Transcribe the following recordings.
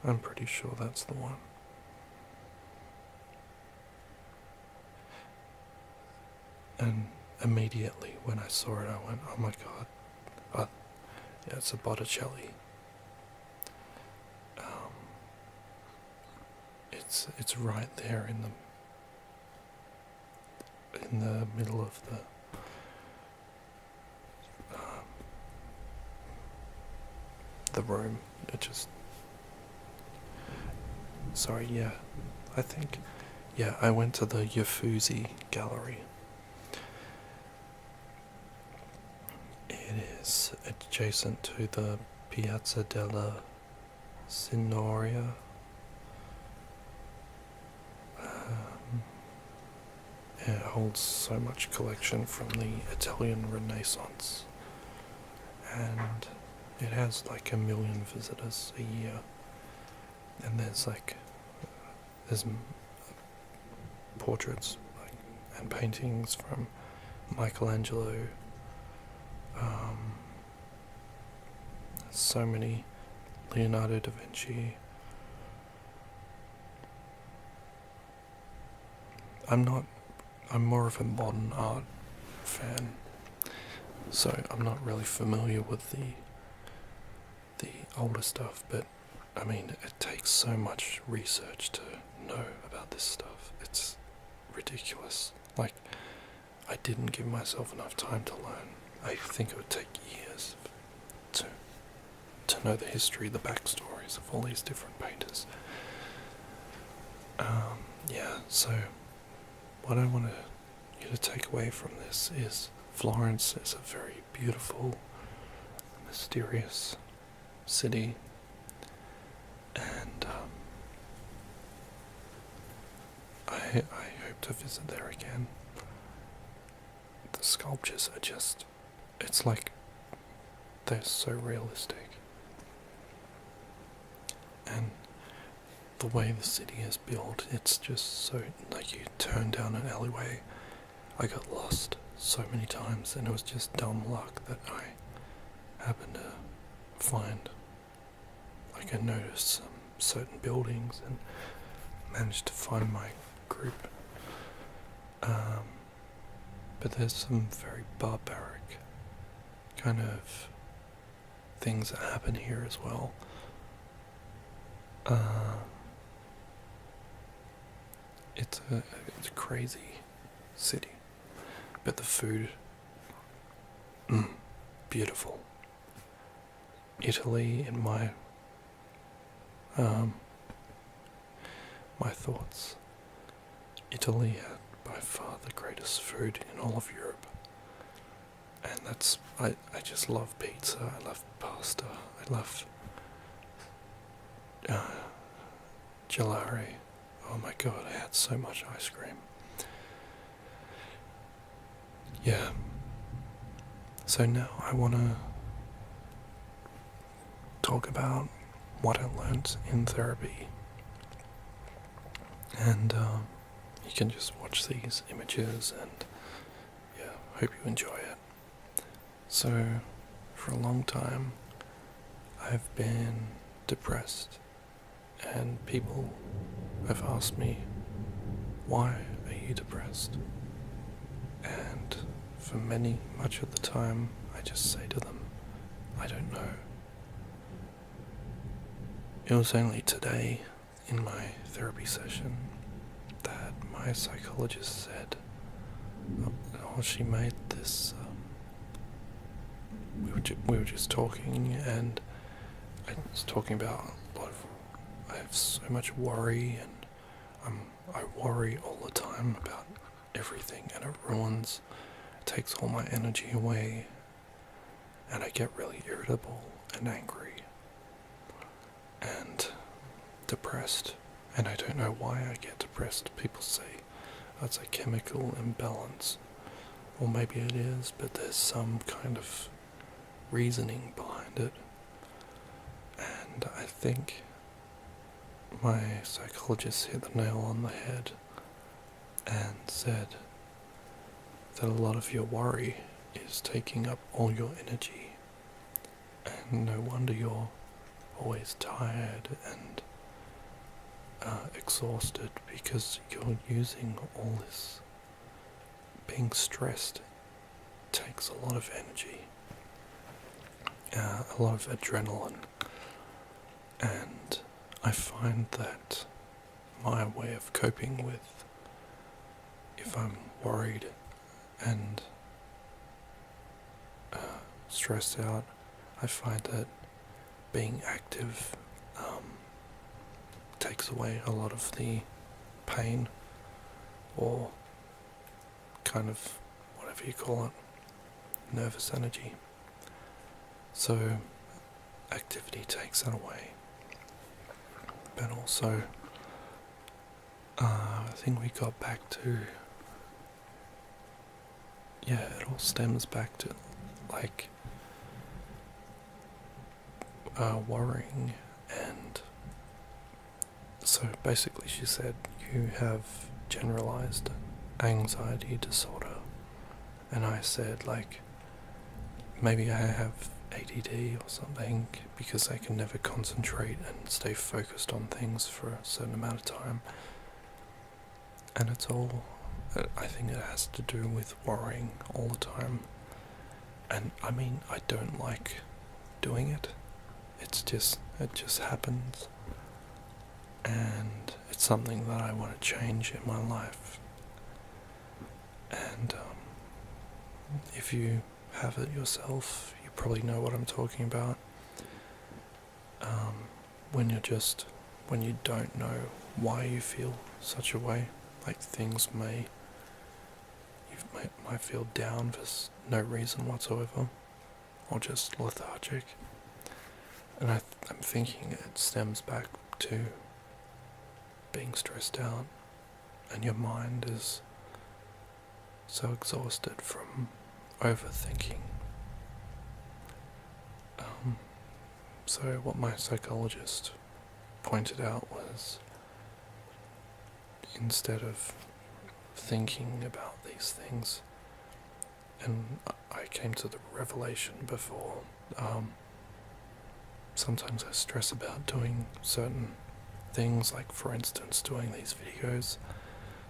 I'm pretty sure that's the one. And immediately when I saw it, I went, oh my god. Yeah, it's a Botticelli. It's right there in the middle of the room. It just, sorry, yeah, I think, yeah, I went to the Uffizi gallery. It is adjacent to the Piazza della Signoria. It holds so much collection from the Italian Renaissance, and it has like 1 million visitors a year. And there's portraits and paintings from Michelangelo. So many, Leonardo da Vinci. I'm more of a modern art fan, so I'm not really familiar with the older stuff, but I mean, it takes so much research to know about this stuff. It's ridiculous. Like, I didn't give myself enough time to learn. I think it would take years to know the history, the backstories of all these different painters. Yeah, so what I want you to take away from this is Florence is a very beautiful, mysterious city, and I hope to visit there again. The sculptures are just, it's like they're so realistic, and the way the city is built, it's just so, like, you turn down an alleyway. I got lost so many times, and it was just dumb luck that I happened to find, like, I noticed some certain buildings and managed to find my group. But there's some very barbaric kind of things that happen here as well. It's a crazy city, but the food, beautiful. Italy, in my thoughts, Italy had by far the greatest food in all of Europe, and that's, I just love pizza, I love pasta, I love gelare. Oh my god, I had so much ice cream. Yeah. So now I want to talk about what I learned in therapy. And you can just watch these images, and yeah, hope you enjoy it. So, for a long time, I've been depressed, and people have asked me, why are you depressed? And for much of the time, I just say to them, I don't know. It was only today, in my therapy session, that my psychologist said, she made this, we were just talking, and I was talking about I have so much worry, and I worry all the time about everything, and it takes all my energy away, and I get really irritable and angry and depressed, and I don't know why I get depressed. People say that's a chemical imbalance, or maybe it is, but there's some kind of reasoning behind it, and I think my psychologist hit the nail on the head and said that a lot of your worry is taking up all your energy, and no wonder you're always tired and exhausted because you're using all this. Being stressed takes a lot of energy, a lot of adrenaline, and I find that my way of coping with, if I'm worried and stressed out, I find that being active takes away a lot of the pain, or kind of whatever you call it, nervous energy. So activity takes that away. But also, I think we got back to, it all stems back to like worrying. And so basically she said you have generalized anxiety disorder, and I said like maybe I have ADD or something, because I can never concentrate and stay focused on things for a certain amount of time. And it's all, I think it has to do with worrying all the time. And I mean, I don't like doing it. It just happens. And it's something that I want to change in my life. And if you have it yourself, you probably know what I'm talking about. When you don't know why you feel such a way, like things might feel down for no reason whatsoever, or just lethargic. And I'm thinking it stems back to being stressed out, and your mind is so exhausted from overthinking. So what my psychologist pointed out was, instead of thinking about these things, and I came to the revelation before, sometimes I stress about doing certain things, like for instance doing these videos.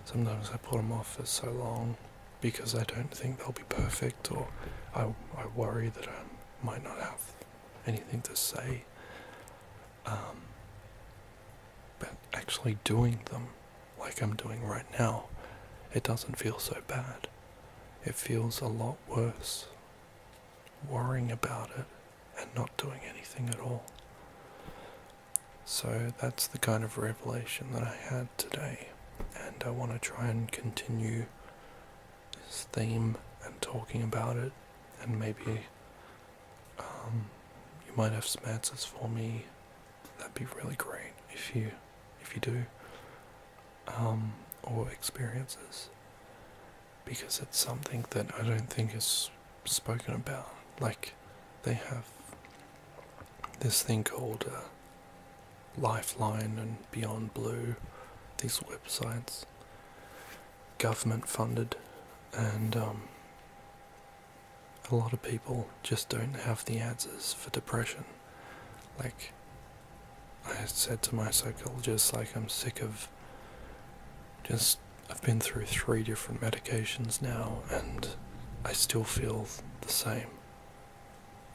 Sometimes I put them off for so long because I don't think they'll be perfect, or I worry that I might not have anything to say. But actually doing them, like I'm doing right now, it doesn't feel so bad. It feels a lot worse worrying about it and not doing anything at all. So that's the kind of revelation that I had today, and I want to try and continue this theme and talking about it, and maybe you might have some answers for me. That'd be really great if you do, or experiences, because it's something that I don't think is spoken about. Like, they have this thing called Lifeline and Beyond Blue, these websites, government funded, and a lot of people just don't have the answers for depression. Like, I said to my psychologist, like, I'm sick of I've been through 3 different medications now, and I still feel the same.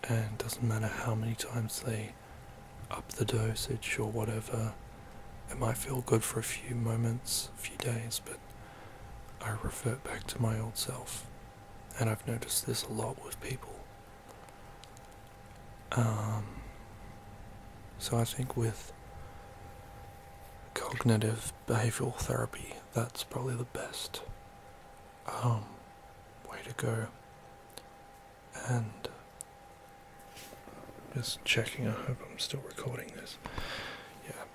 And it doesn't matter how many times they up the dosage or whatever. It might feel good for a few moments, a few days, but I revert back to my old self. And I've noticed this a lot with people. So I think with cognitive behavioral therapy, that's probably the best way to go. And just checking, I hope I'm still recording this. Yeah.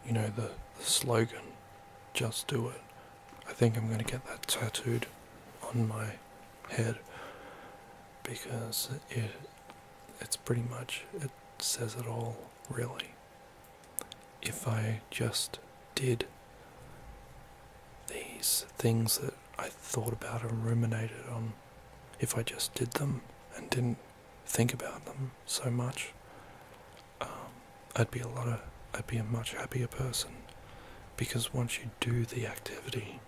You know the slogan, just do it. I think I'm going to get that tattooed on my head, because it's pretty much, it says it all, really. If I just did these things that I thought about and ruminated on, if I just did them and didn't think about them so much, I'd be a much happier person, because once you do the activity,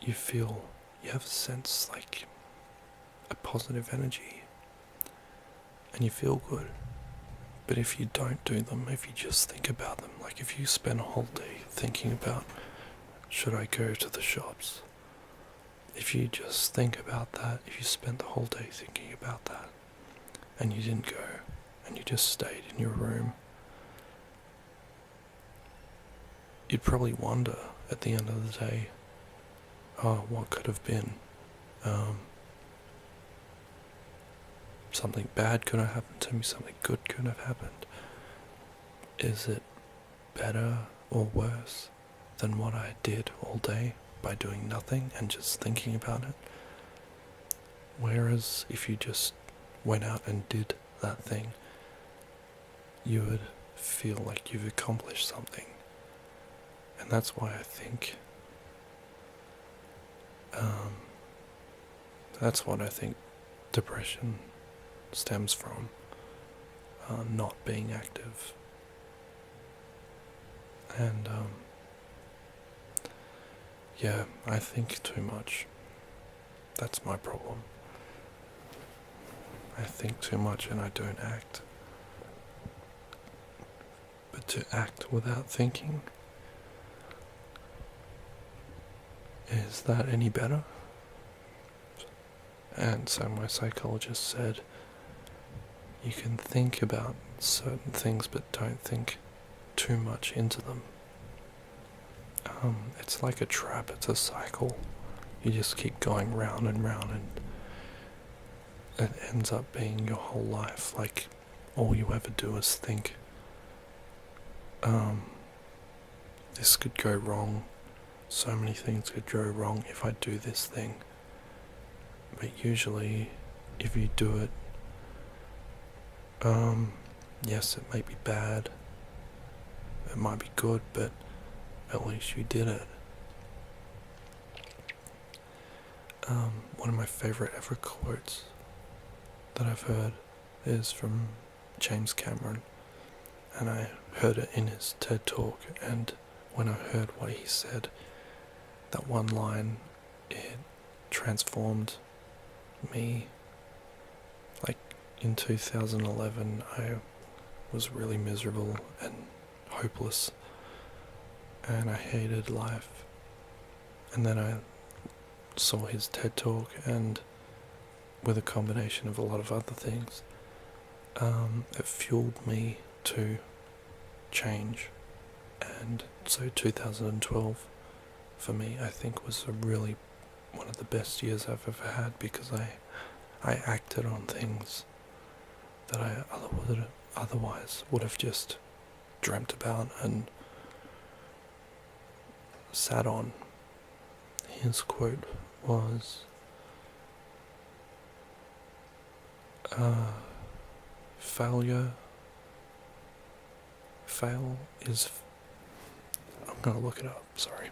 you have a sense like a positive energy, and you feel good. But if you don't do them, if you just think about them, like if you spend a whole day thinking about, should I go to the shops? If you just think about that, if you spent the whole day thinking about that, and you didn't go, and you just stayed in your room, you'd probably wonder at the end of the day, oh, what could have been? Something bad could have happened to me, something good could have happened. Is it better or worse than what I did all day by doing nothing and just thinking about it? Whereas if you just went out and did that thing, you would feel like you've accomplished something. And that's why I think that's what I think depression stems from, not being active. And yeah, I think too much. That's my problem. I think too much and I don't act. But to act without thinking, is that any better? And so my psychologist said, you can think about certain things but don't think too much into them. It's like a trap, it's a cycle. You just keep going round and round, and it ends up being your whole life. Like, all you ever do is think, this could go wrong, so many things could go wrong if I do this thing. But usually, if you do it, yes, it may be bad, it might be good, but at least you did it. One of my favorite ever quotes that I've heard is from James Cameron, and I heard it in his TED talk, and when I heard what he said, that one line, it transformed me. Like, in 2011, I was really miserable and hopeless, and I hated life. And then I saw his TED talk, and with a combination of a lot of other things, it fueled me to change. And so 2012 for me, I think, was one of the best years I've ever had, because I acted on things that I otherwise would have just dreamt about and sat on. His quote was, I'm gonna look it up, sorry.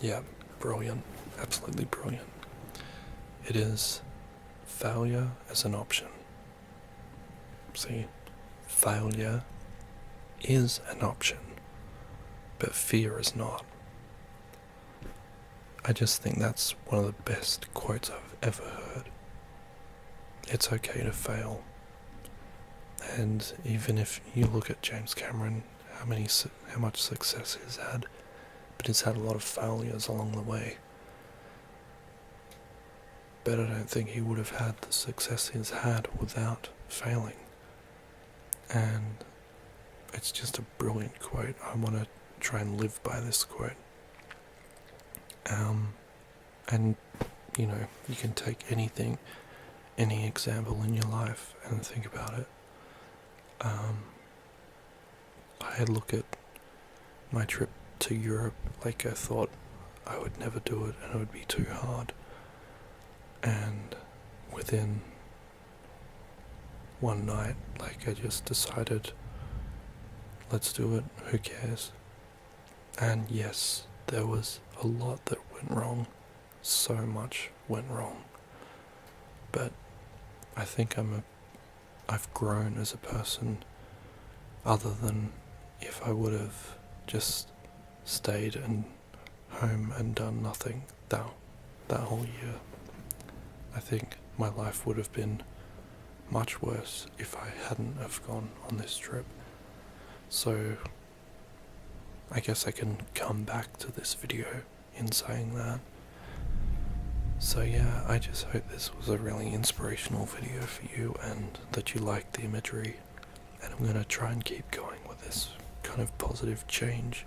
Yeah, brilliant. Absolutely brilliant. It is failure as an option. See, failure is an option, but fear is not. I just think that's one of the best quotes I've ever heard. It's okay to fail. And even if you look at James Cameron, how much success he's had, but he's had a lot of failures along the way. But I don't think he would have had the success he's had without failing. And it's just a brilliant quote. I want to try and live by this quote. And, you can take anything, any example in your life and think about it. I look at my trip to Europe, like I thought I would never do it and it would be too hard. And within one night, like, I just decided, let's do it, who cares? And yes, there was a lot that went wrong, so much went wrong, but I think I've grown as a person, other than if I would have just stayed at home and done nothing that whole year. I think my life would have been much worse if I hadn't have gone on this trip. So I guess I can come back to this video in saying that. So yeah, I just hope this was a really inspirational video for you and that you liked the imagery, and I'm going to try and keep going with this kind of positive change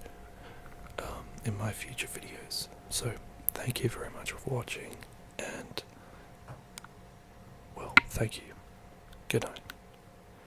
in my future videos. So thank you very much for watching, and well, thank you. Good night.